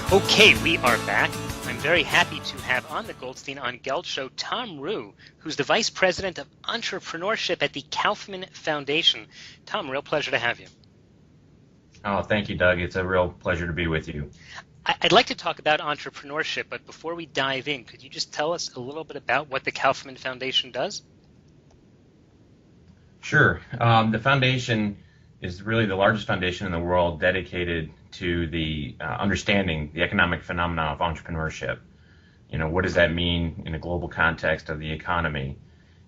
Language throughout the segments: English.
Okay, we are back. I'm very happy to have on the Goldstein on Gelt show Thom Ruhe, who's the Vice President of Entrepreneurship at the Kaufman Foundation. Thom, real pleasure to have you. Oh, thank you, Doug. It's a real pleasure to be with you. I'd like to talk about entrepreneurship, but before we dive in, could you just tell us a little bit about what the Kaufman Foundation does? Sure. The foundation is really the largest foundation in the world dedicated to the understanding the economic phenomena of entrepreneurship. You know, what does that mean in a global context of the economy?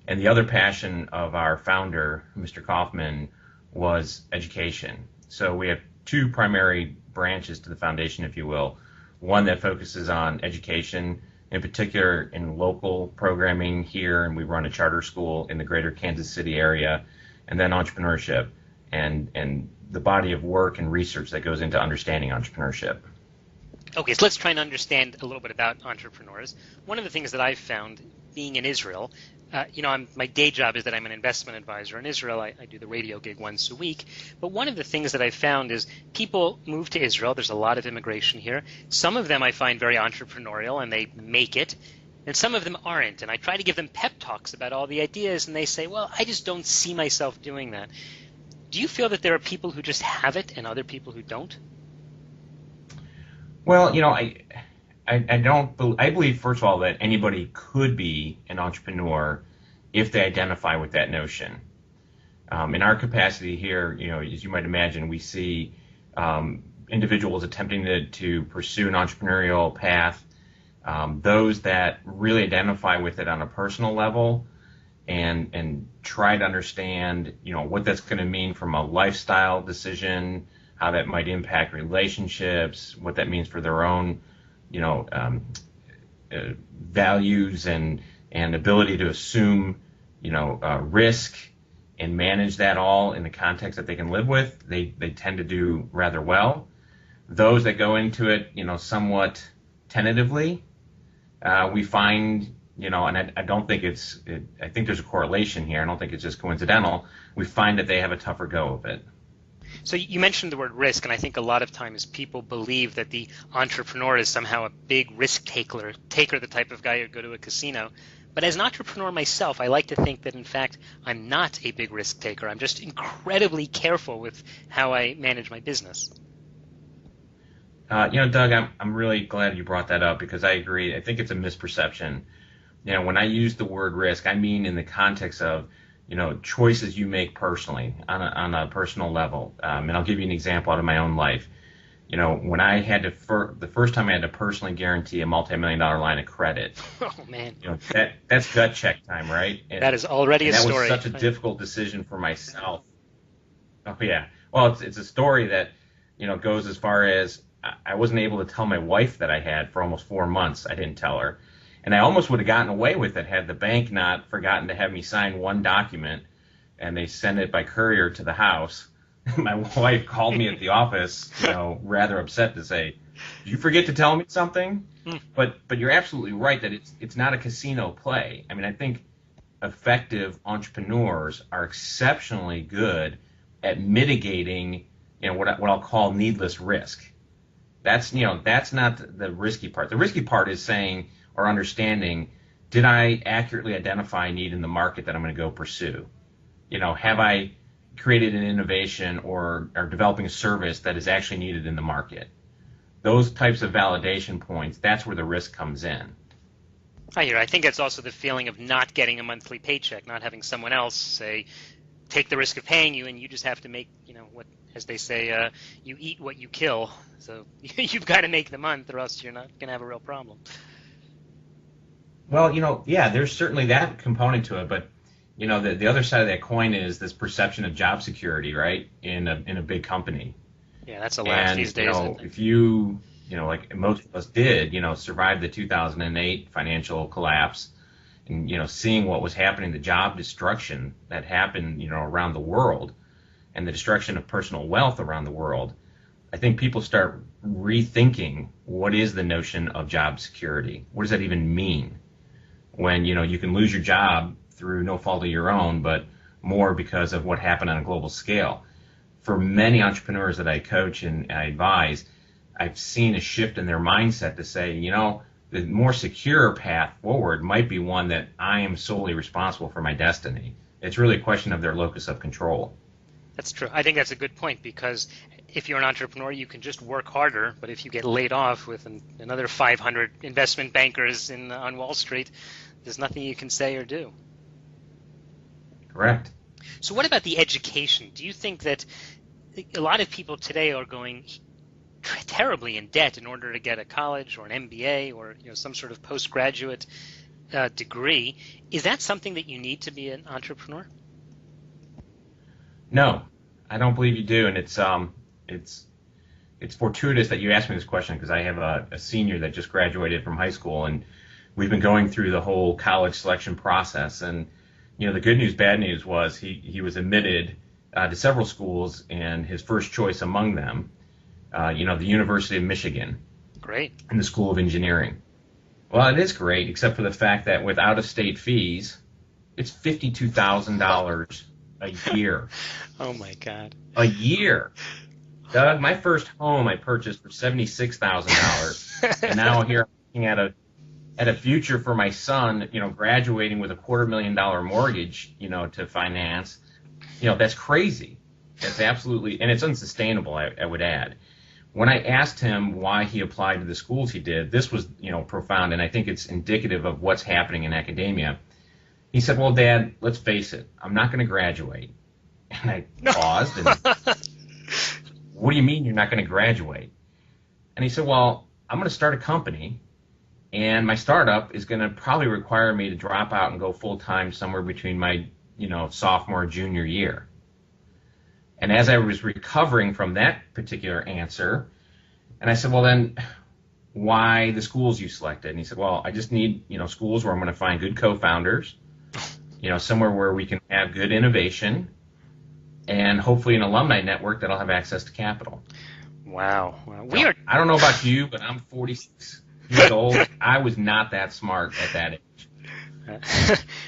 And the other passion of our founder, Mr. Kauffman, was education. So we have two primary branches to the foundation, if you will. One that focuses on education, in particular in local programming here, and we run a charter school in the greater Kansas City area, and then entrepreneurship and the body of work and research that goes into understanding entrepreneurship. Okay, so let's try and understand a little bit about entrepreneurs. One of the things that I've found being in Israel, my day job is that I'm an investment advisor in Israel. I do the radio gig once a week. But one of the things that I've found is people move to Israel. There's a lot of immigration here. Some of them I find very entrepreneurial and they make it. And some of them aren't. And I try to give them pep talks about all the ideas and they say, well, I just don't see myself doing that. Do you feel that there are people who just have it and other people who don't? Well, I believe, first of all, that anybody could be an entrepreneur if they identify with that notion. In our capacity here, as you might imagine, we see individuals attempting to pursue an entrepreneurial path, those that really identify with it on a personal level and try to understand, what that's going to mean from a lifestyle decision, how that might impact relationships, what that means for their own values and ability to assume, risk and manage that all in the context that they can live with, they tend to do rather well. Those that go into it, somewhat tentatively, we find, and I don't think I think there's a correlation here. I don't think it's just coincidental. We find that they have a tougher go of it. So you mentioned the word risk, and I think a lot of times people believe that the entrepreneur is somehow a big risk taker, the type of guy who'd go to a casino. But as an entrepreneur myself, I like to think that, in fact, I'm not a big risk taker. I'm just incredibly careful with how I manage my business. Doug, I'm really glad you brought that up because I agree. I think it's a misperception. When I use the word risk, I mean in the context of choices you make personally on a personal level. And I'll give you an example out of my own life. When I had to, the first time I had to personally guarantee a multi-million-dollar line of credit. Oh, man. That's gut check time, right? That is already a story. That was such a difficult decision for myself. Oh, yeah. Well, it's a story that, goes as far as I wasn't able to tell my wife that I had for almost 4 months. I didn't tell her. And I almost would have gotten away with it had the bank not forgotten to have me sign one document, and they sent it by courier to the house. My wife called me at the office, rather upset to say, "Did you forget to tell me something?" But you're absolutely right that it's not a casino play. I mean, I think effective entrepreneurs are exceptionally good at mitigating, what I'll call needless risk. That's not the risky part. The risky part is saying or understanding, did I accurately identify a need in the market that I'm going to go pursue? Have I created an innovation or developing a service that is actually needed in the market? Those types of validation points, that's where the risk comes in. I think it's also the feeling of not getting a monthly paycheck, not having someone else say, take the risk of paying you, and you just have to make, what, as they say, you eat what you kill. So you've got to make the month or else you're not going to have a real problem. Well, there's certainly that component to it, but the other side of that coin is this perception of job security, right? In a big company. Yeah, that's a laugh these days. If you, like most of us did, survive the 2008 financial collapse, and seeing what was happening, the job destruction that happened, around the world, and the destruction of personal wealth around the world, I think people start rethinking what is the notion of job security. What does that even mean? When you can lose your job through no fault of your own, but more because of what happened on a global scale. For many entrepreneurs that I coach and I advise, I've seen a shift in their mindset to say, the more secure path forward might be one that I am solely responsible for my destiny. It's really a question of their locus of control. That's true. I think that's a good point, because if you're an entrepreneur, you can just work harder, but if you get laid off with another 500 investment bankers on Wall Street, there's nothing you can say or do. Correct. So what about the education? Do you think that a lot of people today are going terribly in debt in order to get a college or an MBA or some sort of postgraduate degree? Is that something that you need to be an entrepreneur? No, I don't believe you do, and it's fortuitous that you asked me this question, because I have a senior that just graduated from high school, and we've been going through the whole college selection process. And the good news, bad news was he was admitted to several schools, and his first choice among them, the University of Michigan. Great. In the School of Engineering. Well, it is great, except for the fact that with out-of-state fees, it's $52,000 a year. Oh my God. A year. Doug, my first home I purchased for $76,000, and now here I'm looking at a future for my son, graduating with a $250,000 mortgage, to finance. That's crazy. That's absolutely, and it's unsustainable, I would add. When I asked him why he applied to the schools he did, this was, profound, and I think it's indicative of what's happening in academia. He said, well, Dad, let's face it, I'm not going to graduate. And I paused, and what do you mean you're not going to graduate? And he said, well, I'm going to start a company, and my startup is going to probably require me to drop out and go full-time somewhere between my, sophomore and junior year. And as I was recovering from that particular answer, and I said, well, then why the schools you selected? And he said, well, I just need, schools where I'm going to find good co-founders, somewhere where we can have good innovation, and hopefully an alumni network that'll have access to capital. Wow. I don't know about you, but I'm 46 years old. I was not that smart at that age.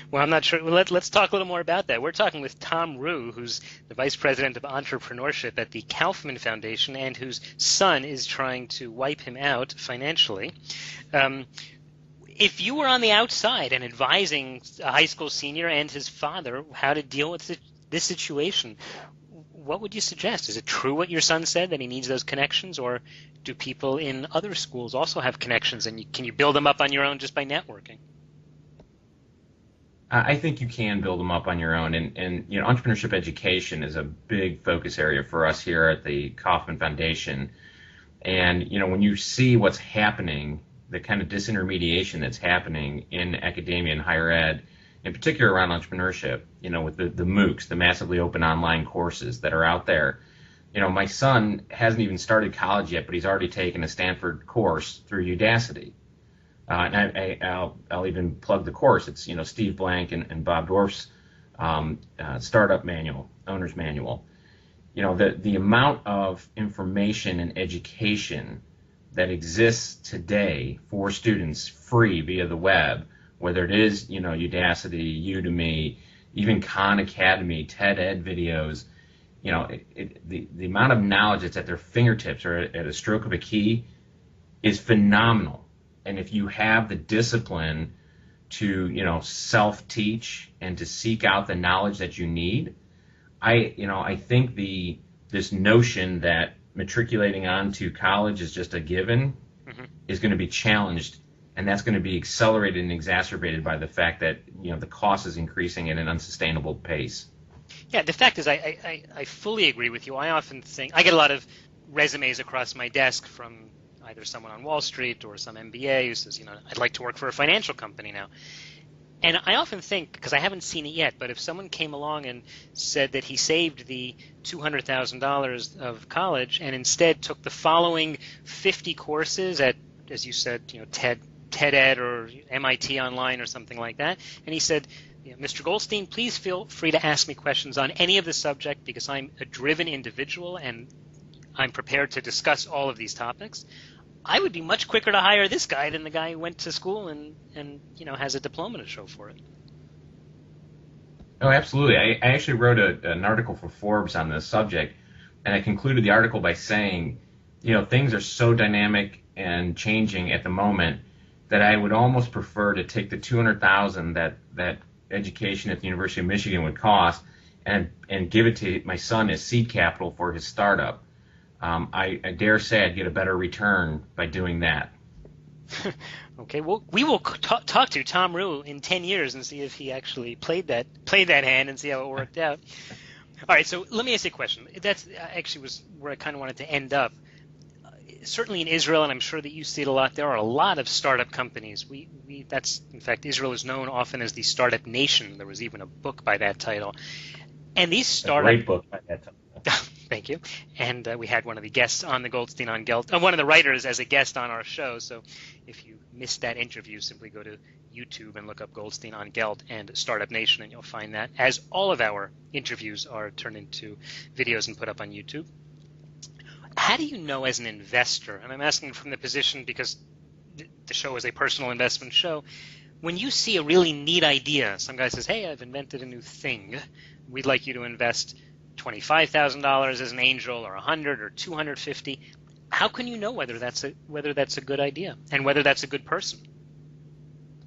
Well, I'm not sure. Well, let's talk a little more about that. We're talking with Thom Ruhe, who's the Vice President of Entrepreneurship at the Kaufman Foundation, and whose son is trying to wipe him out financially. If you were on the outside and advising a high school senior and his father how to deal with this situation, what would you suggest? Is it true what your son said, that he needs those connections, or do people in other schools also have connections, and can you build them up on your own just by networking? I think you can build them up on your own, and entrepreneurship education is a big focus area for us here at the Kaufman Foundation. And when you see what's happening, the kind of disintermediation that's happening in academia and higher ed, in particular around entrepreneurship, with the MOOCs, the massively open online courses that are out there. My son hasn't even started college yet, but he's already taken a Stanford course through Udacity. And I'll even plug the course. It's Steve Blank and Bob Dwarf's startup manual, owner's manual. The amount of information and education that exists today for students free via the web, whether it is Udacity, Udemy, even Khan Academy, TED Ed videos. The amount of knowledge that's at their fingertips or at a stroke of a key is phenomenal. And if you have the discipline to, self-teach and to seek out the knowledge that you need, I think this notion that matriculating onto college is just a given is going to be challenged, and that's going to be accelerated and exacerbated by the fact that, the cost is increasing at an unsustainable pace. Yeah, the fact is I fully agree with you. I often think I get a lot of resumes across my desk from either someone on Wall Street or some MBA who says, I'd like to work for a financial company now. And I often think, because I haven't seen it yet, but if someone came along and said that he saved the $200,000 of college and instead took the following 50 courses at, as you said, TED Ed or MIT Online or something like that, and he said, Mr. Goldstein, please feel free to ask me questions on any of the subject because I'm a driven individual and I'm prepared to discuss all of these topics, I would be much quicker to hire this guy than the guy who went to school and has a diploma to show for it. Oh, absolutely. I actually wrote an article for Forbes on this subject, and I concluded the article by saying things are so dynamic and changing at the moment that I would almost prefer to take the $200,000 that education at the University of Michigan would cost and give it to my son as seed capital for his startup. I dare say I'd get a better return by doing that. Okay, well, we will talk to Thom Ruhe in 10 years and see if he actually played that hand and see how it worked out. All right, so let me ask you a question. That's actually was where I kind of wanted to end up. Certainly in Israel, and I'm sure that you see it a lot, there are a lot of startup companies. In fact, Israel is known often as the startup nation. There was even a book by that title. And these startup... A great book by that title. Thank you. And we had one of the guests on the Goldstein on Gelt, one of the writers as a guest on our show. So if you missed that interview, simply go to YouTube and look up Goldstein on Gelt and Startup Nation, and you'll find that, as all of our interviews are turned into videos and put up on YouTube. How do you know as an investor, and I'm asking from the position because the show is a personal investment show, when you see a really neat idea, some guy says, hey, I've invented a new thing, we'd like you to invest $25,000 as an angel, or $100 or $250. How can you know whether that's a good idea and whether that's a good person?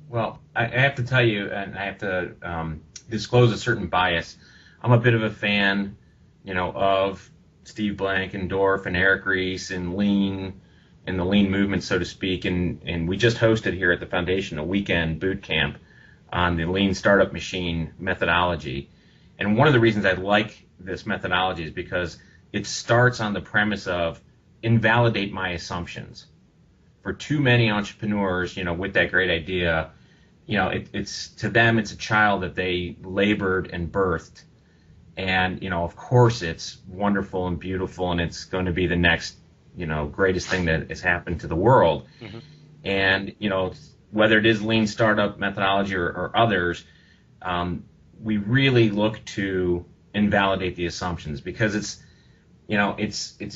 Well, I have to tell you, and I have to disclose a certain bias. I'm a bit of a fan, of Steve Blankendorf and Eric Ries and Lean and the Lean movement, so to speak. And we just hosted here at the foundation a weekend boot camp on the Lean Startup Machine methodology. And one of the reasons I like this methodology is because it starts on the premise of invalidate my assumptions. For too many entrepreneurs, with that great idea, it's to them it's a child that they labored and birthed, and of course it's wonderful and beautiful, and it's going to be the next greatest thing that has happened to the world. Mm-hmm. And whether it is Lean Startup methodology or others, we really look to invalidate the assumptions, because it's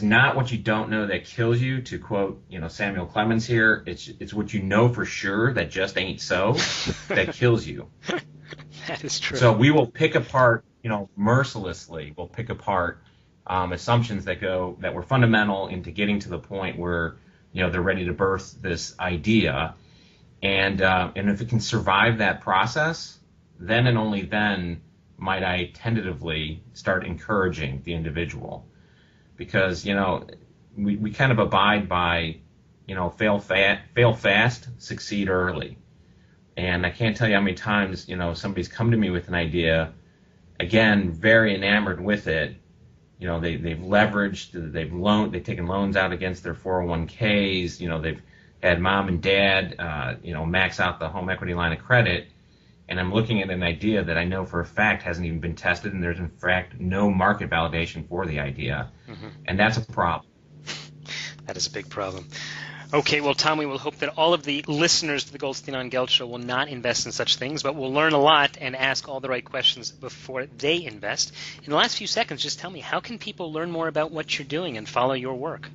not what you don't know that kills you, to quote Samuel Clemens here. It's what you know for sure that just ain't so that kills you. That is true. So we will pick apart mercilessly. We'll pick apart assumptions that were fundamental into getting to the point where they're ready to birth this idea, and if it can survive that process, then and only then might I tentatively start encouraging the individual. Because, we kind of abide by, fail fast, succeed early. And I can't tell you how many times, somebody's come to me with an idea, again, very enamored with it. They've leveraged, they've taken loans out against their 401ks, they've had mom and dad, max out the home equity line of credit. And I'm looking at an idea that I know for a fact hasn't even been tested, and there's in fact no market validation for the idea. Mm-hmm. And that's a problem. That is a big problem. Okay, well, Thom, we will hope that all of the listeners to the Goldstein on Gelt show will not invest in such things, but will learn a lot and ask all the right questions before they invest. In the last few seconds, just tell me, how can people learn more about what you're doing and follow your work?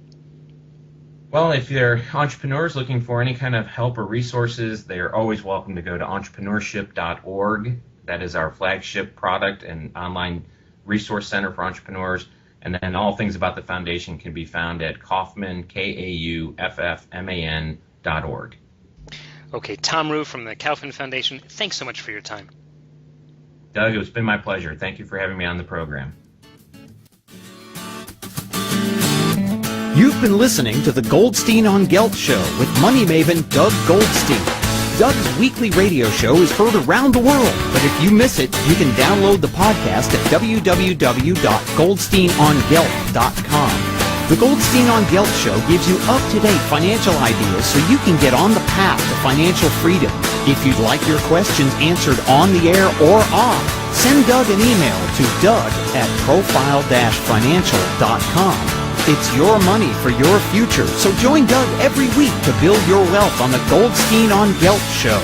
Well, if they're entrepreneurs looking for any kind of help or resources, they are always welcome to go to entrepreneurship.org. That is our flagship product and online resource center for entrepreneurs. And then all things about the foundation can be found at Kauffman, Kauffman.org. Okay, Thom Ruhe from the Kaufman Foundation, thanks so much for your time. Doug, it's been my pleasure. Thank you for having me on the program. You've been listening to the Goldstein on Gelt show with money maven Doug Goldstein. Doug's weekly radio show is heard around the world, but if you miss it, you can download the podcast at www.goldsteinongelt.com. The Goldstein on Gelt show gives you up-to-date financial ideas so you can get on the path to financial freedom. If you'd like your questions answered on the air or off, send Doug an email to doug@profile-financial.com. It's your money for your future, so join Doug every week to build your wealth on the Goldstein on Gelt show.